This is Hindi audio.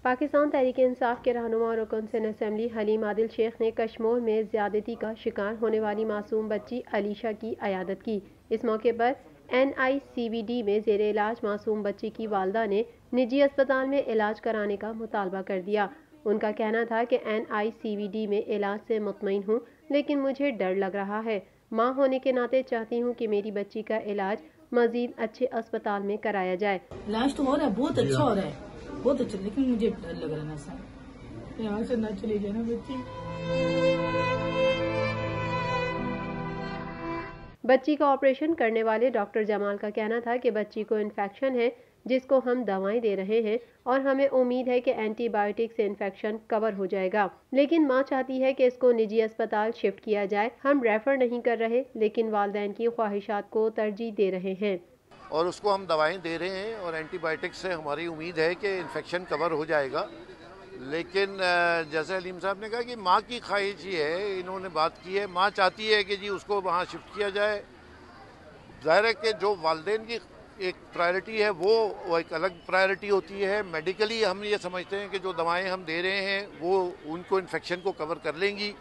पाकिस्तान तहरीक इंसाफ के रहनुमा और रुकन सिंध असम्बली हलीम आदिल शेख ने कशमोर में ज्यादती का शिकार होने वाली मासूम बच्ची अलीशा की अयादत की। इस मौके पर NICVD में जेर इलाज मासूम बच्ची की वालदा ने निजी अस्पताल में इलाज कराने का मुतालबा कर दिया। उनका कहना था कि NICVD में इलाज से मुतमईन हूँ, लेकिन मुझे डर लग रहा है। माँ होने के नाते चाहती हूँ कि मेरी बच्ची का इलाज मजीद अच्छे अस्पताल में कराया जाए। इलाज तो हो रहा है, बहुत अच्छा हो रहा है, बहुत अच्छा, लेकिन मुझे डर लग रहा है ना सर, यहाँ से ना चली जाए ना बच्ची का ऑपरेशन करने वाले डॉक्टर जमाल का कहना था कि बच्ची को इन्फेक्शन है, जिसको हम दवाएं दे रहे हैं और हमें उम्मीद है कि एंटीबायोटिक से इन्फेक्शन कवर हो जाएगा। लेकिन मां चाहती है कि इसको निजी अस्पताल शिफ्ट किया जाए। हम रेफर नहीं कर रहे, लेकिन वालिदैन की ख्वाहिशात को तरजीह दे रहे हैं और उसको हम दवाएं दे रहे हैं और एंटीबायोटिक से हमारी उम्मीद है कि इन्फेक्शन कवर हो जाएगा। लेकिन जैसे हलीम साहब ने कहा कि माँ की ख्वाहिश ही है, इन्होंने बात की है, माँ चाहती है कि जी उसको वहाँ शिफ्ट किया जाए। ज़ाहिर है कि जो वालिदैन की एक प्रायोरिटी है वो एक अलग प्रायोरिटी होती है। मेडिकली हम ये समझते हैं कि जो दवाएं हम दे रहे हैं वो उनको इन्फेक्शन को कवर कर लेंगी।